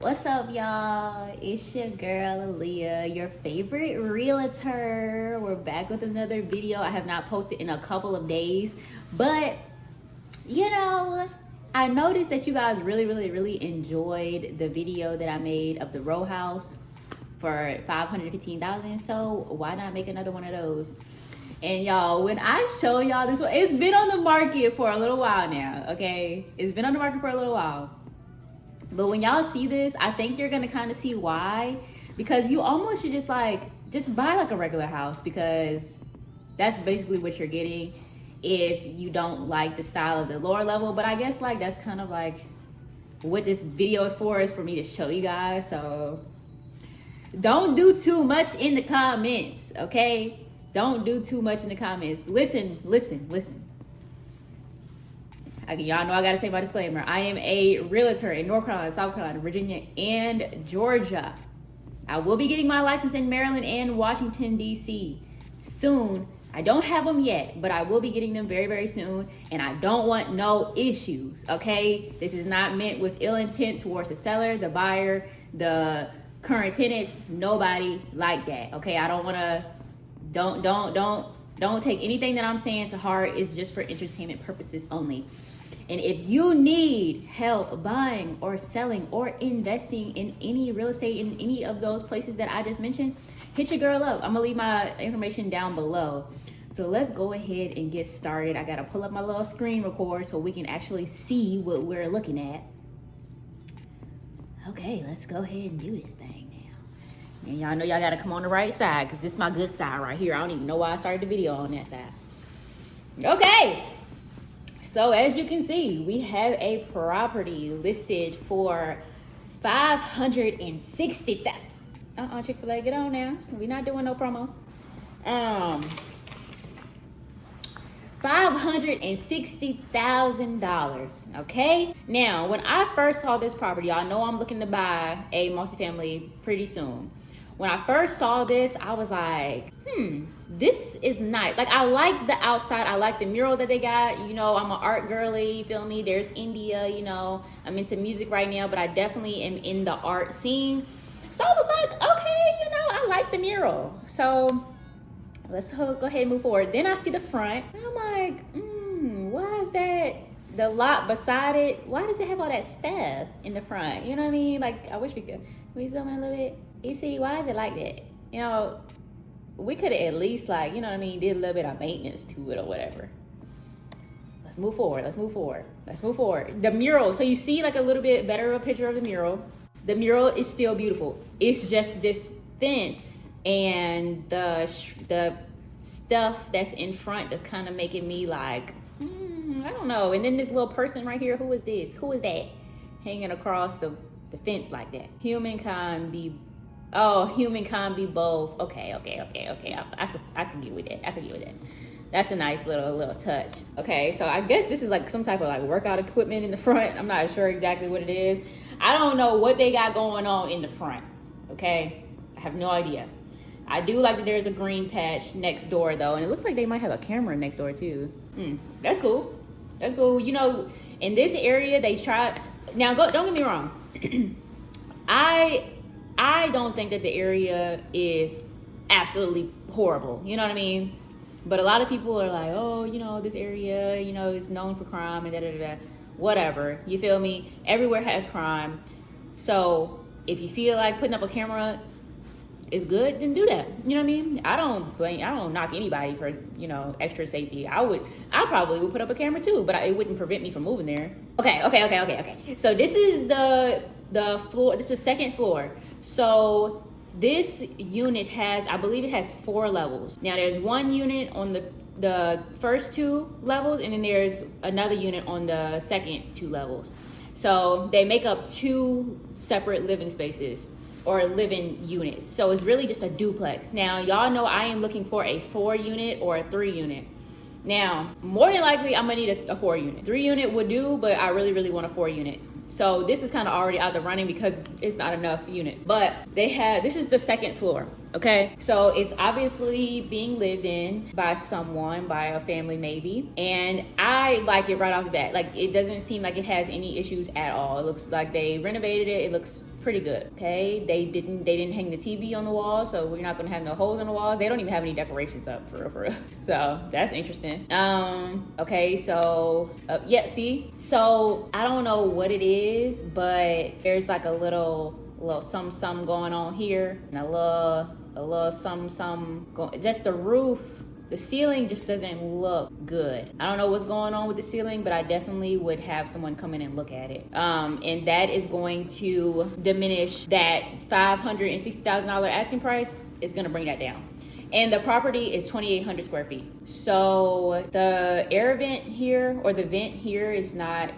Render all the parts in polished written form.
What's up, y'all? It's your girl Aaliyah, your favorite realtor. We're back with another video. I have not posted in a couple of days, but I noticed that you guys really enjoyed the video that I made of the Rowhouse for $515,000. So why not make another one of those? And y'all, when I show y'all this one, it's been on the market for a little while now. Okay, it's been on the market for a little while. But when y'all see this, I think you're gonna kind of see why. Because you almost should just buy like a regular house, because that's basically what you're getting if you don't like the style of the lower level. But I guess that's kind of like what this video is for me to show you guys. So don't do too much in the comments, okay? Don't do too much in the comments. Listen. Y'all know I gotta say my disclaimer. I am a realtor in North Carolina, South Carolina, Virginia, and Georgia. I will be getting my license in Maryland and Washington, D.C. soon. I don't have them yet, but I will be getting them very soon. And I don't want no issues, okay? This is not meant with ill intent towards the seller, the buyer, the current tenants, nobody like that, okay? I don't wanna, don't take anything that I'm saying to heart. It's just for entertainment purposes only. And if you need help buying or selling or investing in any real estate in any of those places that I just mentioned, hit your girl up. I'm gonna leave my information down below. So let's go ahead and get started. I gotta pull up my little screen record so we can actually see what we're looking at. Okay, let's go ahead and do this thing now. And y'all know y'all gotta come on the right side, because this is my good side right here. I don't even know why I started the video on that side. Okay. So as you can see, we have a property listed for $560,000. Chick-fil-A, get on now. We're not doing no promo. $560,000. Okay. Now, when I first saw this property, y'all know I'm looking to buy a multifamily pretty soon. When I first saw this, I was like, this is nice. Like, I like the outside. I like the mural that they got. You know, I'm an art girly, you feel me? There's India, you know. I'm into music right now, but I definitely am in the art scene. So I was like, okay, you know, I like the mural. So let's go ahead and move forward. Then I see the front. And I'm like, why is that? The lot beside it, why does it have all that stuff in the front? You know what I mean? Like, I wish we could. Can we zoom in a little bit? You see, why is it like that? You know, we could have at least, like, you know what I mean, did a little bit of maintenance to it or whatever. Let's move forward. The mural. So you see like a little bit better of a picture of the mural. The mural is still beautiful. It's just this fence and the stuff that's in front that's kind of making me like, I don't know. And then this little person right here, who is this? Who is that hanging across the fence like that? Humankind be both. Okay. I can get with that. That's a nice little touch. Okay, so I guess this is like some type of like workout equipment in the front. I'm not sure exactly what it is. I don't know what they got going on in the front. Okay, I have no idea. I do like that there's a green patch next door though, and it looks like they might have a camera next door too. That's cool. You know, in this area they tried. Now, don't get me wrong. I don't think that the area is absolutely horrible. You know what I mean? But a lot of people are like, oh, you know, this area, you know, is known for crime and da. Whatever. You feel me? Everywhere has crime. So if you feel like putting up a camera is good, then do that. You know what I mean? I don't knock anybody for, you know, extra safety. I probably would put up a camera too, but it wouldn't prevent me from moving there. Okay. So this is the floor. This is the second floor. So this unit I believe it has 4 levels. Now there's one unit on the first 2 levels, and then there's another unit on the second 2 levels. So they make up 2 separate living spaces or living units. So it's really just a duplex. Now, y'all know I am looking for a 4 unit or a 3 unit. Now, more than likely, I'm gonna need a 4 unit. 3 unit would do, but I really want a 4 unit. So this is kind of already out the running because it's not enough units. But this is the second floor, okay? So it's obviously being lived in by someone, by a family maybe. And I like it right off the bat. Like, it doesn't seem like it has any issues at all. It looks like they renovated it. It looks pretty good. Okay, they didn't hang the TV on the wall, so we're not gonna have no holes in the walls. They don't even have any decorations up for real. So that's interesting. Okay, so yeah, see, so I don't know what it is, but there's like a little some going on here, and a little some going. Just the roof. The ceiling just doesn't look good. I don't know what's going on with the ceiling, but I definitely would have someone come in and look at it. And that is going to diminish that $560,000 asking price. Is going to bring that down. And the property is 2,800 square feet. So the air vent here, or the vent here, is not,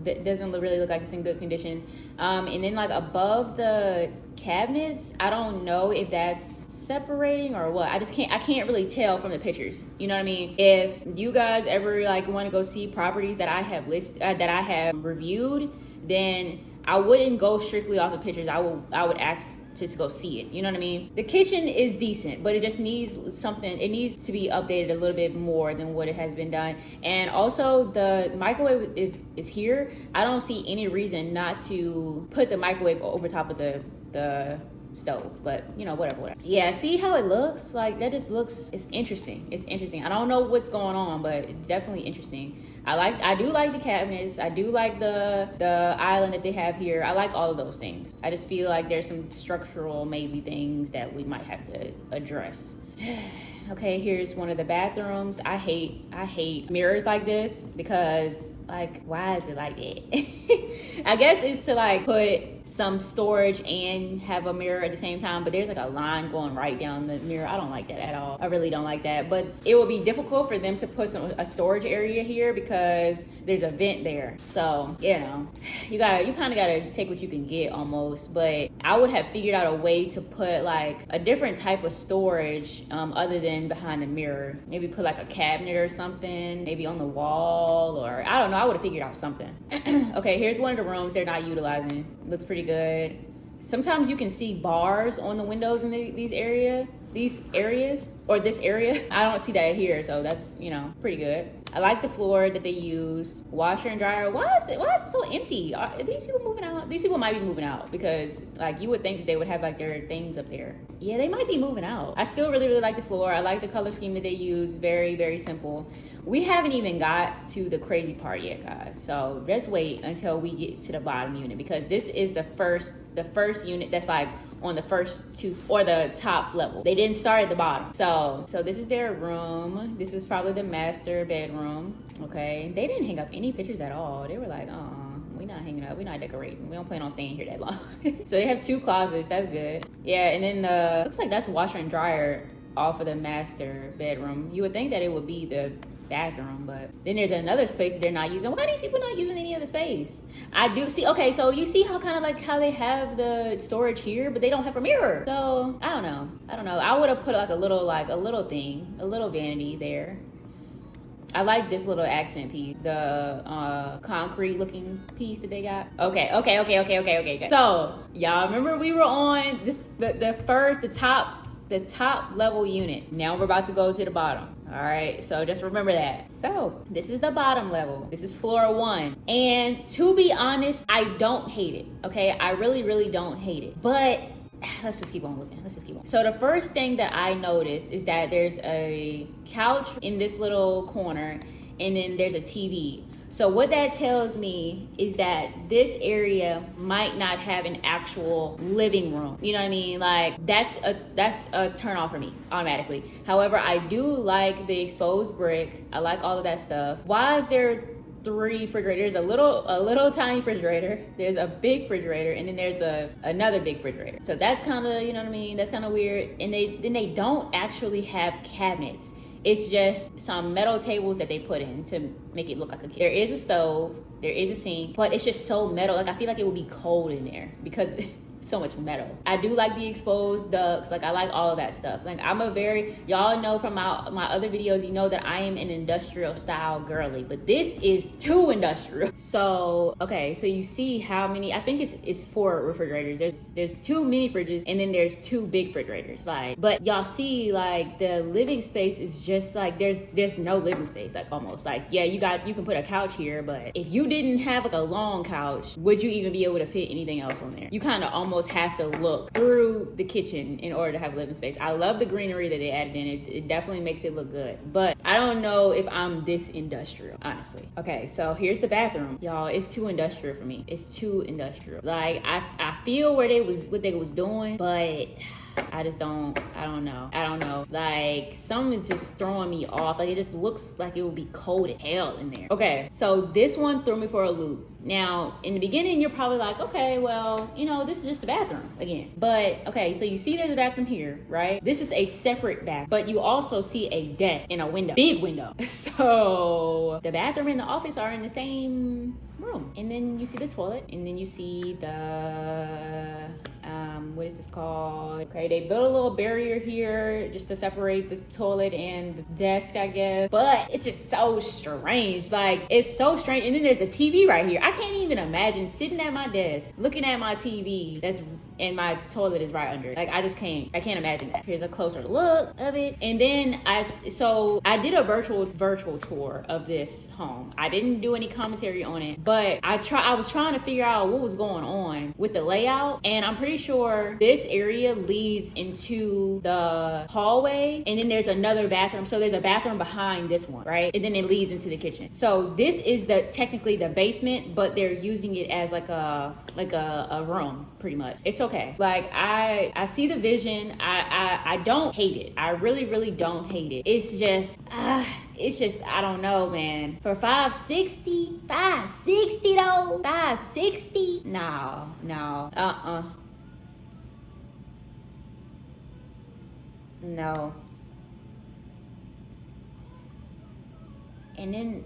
that doesn't really look like it's in good condition. And then like above the cabinets, I don't know if that's separating or what. I can't really tell from the pictures. You know what I mean? If you guys ever like want to go see properties that I have that I have reviewed, then I wouldn't go strictly off the pictures. I would ask to go see it. You know what I mean? The kitchen is decent, but it just needs something. It needs to be updated a little bit more than what it has been done. And also the microwave is here. I don't see any reason not to put the microwave over top of the stove, but you know, whatever. Yeah, see how it looks? Like that just looks, it's interesting. I don't know what's going on, but it's definitely interesting. I do like the cabinets. I do like the island that they have here. I like all of those things. I just feel like there's some structural maybe things that we might have to address. Okay, here's one of the bathrooms. I hate mirrors like this because, like, why is it like that? I guess it's to like put some storage and have a mirror at the same time, but there's like a line going right down the mirror. I don't like that at all. I really don't like that. But it will be difficult for them to put a storage area here because there's a vent there. So, you know, you kind of gotta take what you can get almost. But I would have figured out a way to put like a different type of storage other than behind the mirror. Maybe put like a cabinet or something, maybe on the wall, or I don't know. I would have figured out something. Okay, here's one of the rooms they're not utilizing. Looks pretty good. Sometimes you can see bars on the windows in these areas, or this area. I don't see that here, so that's, you know, pretty good. I like the floor that they use. Washer and dryer. Why is it so empty? Are these people moving out? These people might be moving out because, like, you would think that they would have like their things up there. Yeah, they might be moving out. I still really like the floor. I like the color scheme that they use. Very, very simple. We haven't even got to the crazy part yet, guys. So just wait until we get to the bottom unit, because this is the first unit that's like on the first two or the top level. They didn't start at the bottom. So this is their room. This is probably the master bedroom. Okay. They didn't hang up any pictures at all. They were like, we're not hanging up. We're not decorating. We don't plan on staying here that long. So they have 2 closets. That's good. Yeah. And then looks like that's washer and dryer off of the master bedroom. You would think that it would be the bathroom, but then there's another space that they're not using. Why are these people not using any other space? I do see. Okay, so you see how kind of like how they have the storage here, but they don't have a mirror. So I don't know. I would have put like a little vanity there. I like this little accent piece, the concrete looking piece that they got. Okay. So y'all remember we were on the top level unit. Now we're about to go to the bottom. All right, so just remember that. So this is the bottom level. This is floor 1. And to be honest, I don't hate it. Okay, I really, really don't hate it. But let's just keep on looking. So the first thing that I noticed is that there's a couch in this little corner, and then there's a TV. So what that tells me is that this area might not have an actual living room. You know what I mean? Like that's a turn off for me automatically. However, I do like the exposed brick. I like all of that stuff. Why is there 3 refrigerators? There's a little tiny refrigerator. There's a big refrigerator, and then there's another big refrigerator. So that's kind of, you know what I mean? That's kind of weird. And they don't actually have cabinets. It's just some metal tables that they put in to make it look like a kitchen. There is a stove, there is a sink, but it's just so metal. Like I feel like it would be cold in there because so much metal. I do like the exposed ducts. Like I like all of that stuff. Like y'all know from my other videos, you know that I am an industrial style girly, but this is too industrial. So okay, so you see how many, I think it's 4 refrigerators. There's 2 mini fridges, and then there's 2 big refrigerators. Like, but y'all see like the living space is just like there's no living space. Like almost like, yeah, you can put a couch here, but if you didn't have like a long couch, would you even be able to fit anything else on there? You kind of almost almost have to look through the kitchen in order to have living space. I love the greenery that they added in. It definitely makes it look good. But I don't know if I'm this industrial, honestly. Okay, so here's the bathroom. Y'all, it's too industrial for me. It's too industrial. Like, I feel what they was doing, but I don't know. Like, something's just throwing me off. Like, it just looks like it would be cold as hell in there. Okay, so this one threw me for a loop. Now, in the beginning, you're probably like, okay, well, you know, this is just the bathroom again. But, okay, so you see there's a bathroom here, right? This is a separate bath, but you also see a desk and a window, big window. So the bathroom and the office are in the same room. And then you see the toilet, and then you see the, what is this called? Okay, they built a little barrier here just to separate the toilet and the desk, I guess. But it's just so strange. Like, it's so strange. And then there's a TV right here. I can't even imagine sitting at my desk, looking at my TV and my toilet is right under it. Like, I can't imagine that. Here's a closer look of it. And then I did a virtual tour of this home. I didn't do any commentary on it, but I was trying to figure out what was going on with the layout, and I'm pretty sure this area leads into the hallway, and then there's another bathroom. So there's a bathroom behind this one, right? And then it leads into the kitchen. So this is technically the basement, but they're using it as like a room, pretty much. It's okay. Like, I see the vision. I don't hate it. I really, really don't hate it. It's just I don't know, man. For $560 though, $560? No. No. And then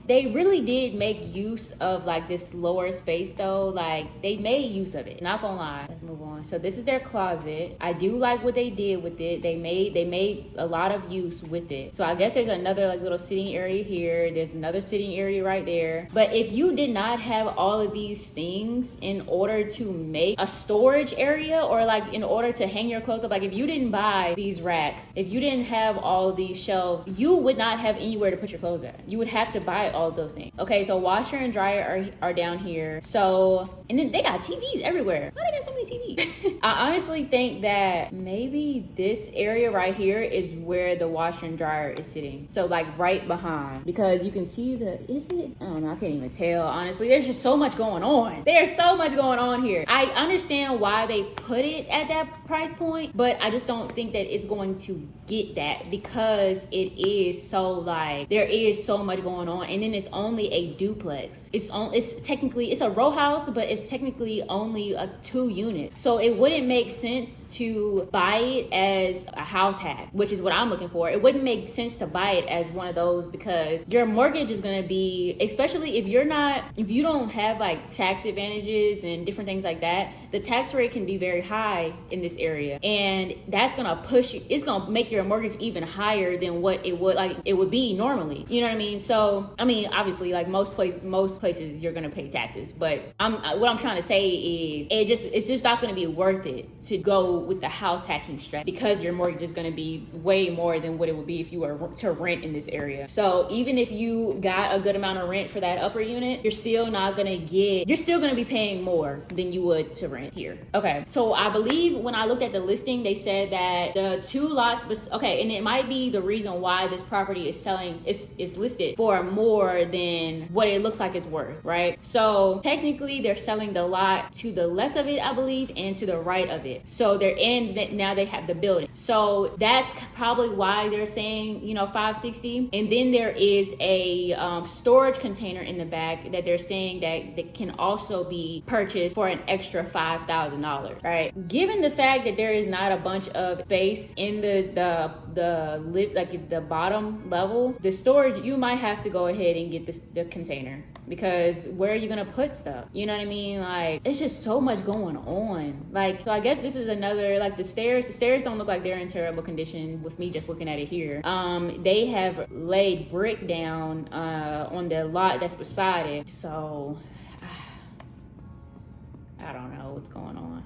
they really did make use of like this lower space though. Like, they made use of it, not gonna lie. Let's move on. So this is their closet. I do like what they did with it. They made a lot of use with it. So I guess there's another like little sitting area here. There's another sitting area right there. But if you did not have all of these things in order to make a storage area, or like in order to hang your clothes up, like if you didn't buy these racks, if you didn't have all these shelves, you would not have anywhere to put your clothes at. You would have to buy all of those things. Okay, so washer and dryer are down here. So, and then they got TVs everywhere. Why they got so many TVs? I honestly think that maybe this area right here is where the washer and dryer is sitting. So like right behind, because you can see is it? I don't know, I can't even tell. Honestly, there's just so much going on. There's so much going on here. I understand why they put it at that price point, but I just don't think that it's going to get that, because it is so like, there is so much going on. And then it's only a duplex. It's technically, it's a row house, but it's technically only a 2 unit. So it wouldn't make sense to buy it as a house hack, which is what I'm looking for. It wouldn't make sense to buy it as one of those, because your mortgage is going to be, especially if you don't have like tax advantages and different things like that, the tax rate can be very high in this area, and that's going to push you. It's going to make your mortgage even higher than what it would be normally. You know what I mean? So, I mean, obviously, like most places you're gonna pay taxes, but what I'm trying to say is it's just not gonna be worth it to go with the house hacking strategy, because your mortgage is gonna be way more than what it would be if you were to rent in this area. So even if you got a good amount of rent for that upper unit, you're still gonna be paying more than you would to rent here. Okay, so I believe when I looked at the listing, they said that the 2 lots, and it might be the reason why this property is listed for more than what it looks like it's worth, right? So technically they're selling the lot to the left of it, I believe, and to the right of it. So they're in that, now they have the building. So that's probably why they're saying, $560. And then there is a storage container in the back that they're saying that can also be purchased for an extra $5,000, right? Given the fact that there is not a bunch of space in the bottom level, the storage, you might have to go ahead and get the container, because where are you gonna put stuff? You know what I mean? Like, it's just so much going on. Like, so I guess this is another, like the stairs don't look like they're in terrible condition with me just looking at it here. They have laid brick down on the lot that's beside it. So I don't know what's going on.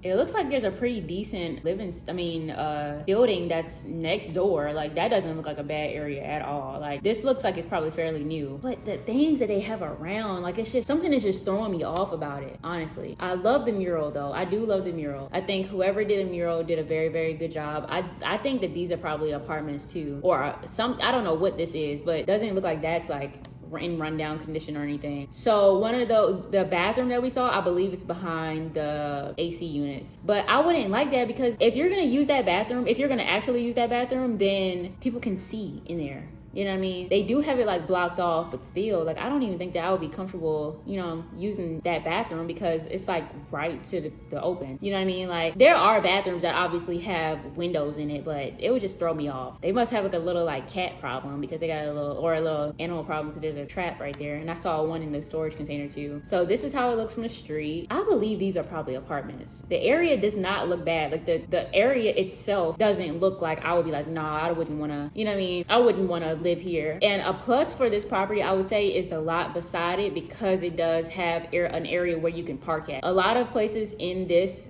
It looks like there's a pretty decent building that's next door. Like, that doesn't look like a bad area at all. Like, this looks like it's probably fairly new. But the things that they have around, like, it's just something that's just throwing me off about it, honestly. I love the mural, though. I do love the mural. I think whoever did a mural did a very, very good job. I think that these are probably apartments, too. Or some, I don't know what this is, but it doesn't look like that's, like, in rundown condition or anything. So one of the bathroom that we saw, I believe it's behind the AC units. But I wouldn't like that, because if you're gonna use that bathroom, if you're gonna actually use that bathroom, then people can see in there. You know what I mean? They do have it like blocked off, but still, like, I don't even think that I would be comfortable, you know, using that bathroom, because it's like right to the open. You know what I mean? Like, there are bathrooms that obviously have windows in it, but it would just throw me off. They must have like a little like cat problem, because they got a little animal problem, because there's a trap right there. And I saw one in the storage container too. So this is how it looks from the street. I believe these are probably apartments. The area does not look bad. Like, the area itself doesn't look like I would be like, nah, I wouldn't want to, you know what I mean? I wouldn't want to live here. And a plus for this property, I would say, is the lot beside it, because it does have an area where you can park at. A lot of places in this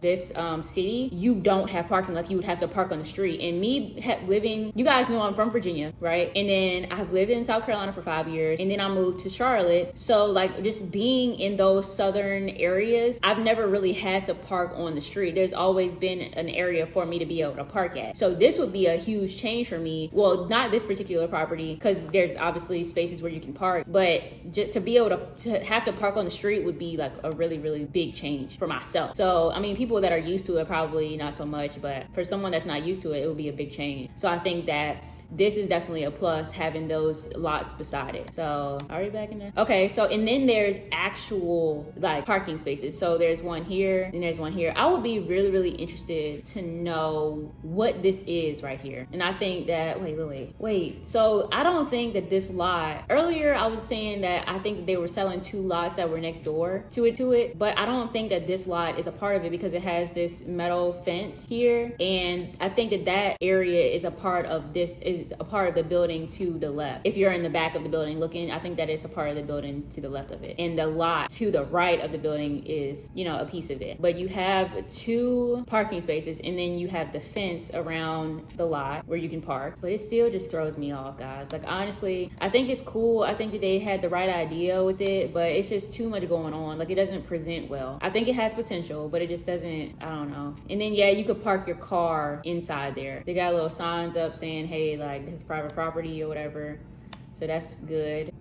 city, you don't have parking. Like, you would have to park on the street. And me living, you guys know I'm from Virginia, right? And then I've lived in South Carolina for 5 years, and then I moved to Charlotte. So like, just being in those southern areas, I've never really had to park on the street. There's always been an area for me to be able to park at. So this would be a huge change for me. Well, not this particular property, because there's obviously spaces where you can park, but just to be able to have to park on the street would be like a really, really big change for myself. So I mean, people that are used to it probably not so much, but for someone that's not used to it, it would be a big change. So I think that this is definitely a plus, having those lots beside it. So, are we back in there? Okay, so, and then there's actual like parking spaces. So there's one here, and there's one here. I would be really, really interested to know what this is right here. And I think that, wait. So I don't think that this lot, earlier I was saying that I think that they were selling 2 lots that were next door to it, but I don't think that this lot is a part of it, because it has this metal fence here. And I think that that area is a part of this, is a part of the building to the left. If you're in the back of the building looking, I think that is a part of the building to the left of it. And the lot to the right of the building is, you know, a piece of it. But you have 2 parking spaces, and then you have the fence around the lot where you can park. But it still just throws me off, guys. Like, honestly, I think it's cool. I think that they had the right idea with it, but it's just too much going on. Like, it doesn't present well. I think it has potential, but it just doesn't, I don't know. And then, yeah, you could park your car inside there. They got little signs up saying, hey, like, it's private property or whatever. So that's good.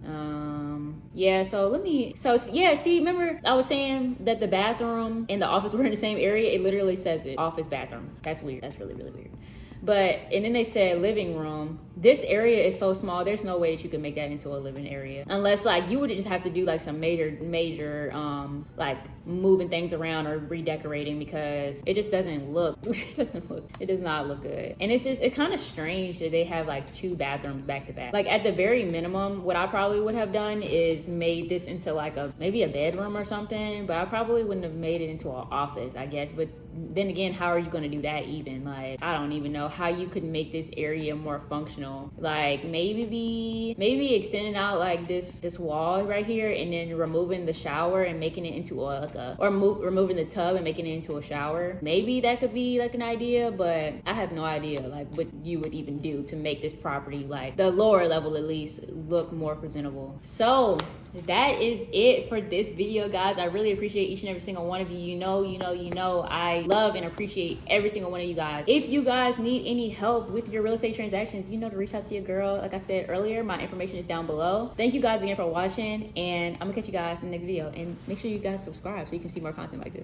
Yeah, see, remember I was saying that the bathroom and the office were in the same area? It literally says it, office, bathroom. That's weird. That's really, really weird. But, and then they said living room. This area is so small, there's no way that you could make that into a living area. Unless, like, you would just have to do, like, some major, like, moving things around or redecorating, because it just doesn't look, it does not look good. And it's kind of strange that they have, like, 2 bathrooms back to back. Like, at the very minimum, what I probably would have done is made this into, like, maybe a bedroom or something, but I probably wouldn't have made it into an office, I guess. But then again, how are you going to do that even? Like, I don't even know how you could make this area more functional. Like, maybe extending out like this wall right here, and then removing the shower and making it into removing the tub and making it into a shower. Maybe that could be like an idea, but I have no idea like what you would even do to make this property, like the lower level at least, look more presentable. So that is it for this video, guys. I really appreciate each and every single one of you. You know I love and appreciate every single one of you guys. If you guys need any help with your real estate transactions, you know to reach out to your girl. Like I said earlier, my information is down below. Thank you guys again for watching, and I'm gonna catch you guys in the next video. And make sure you guys subscribe so you can see more content like this.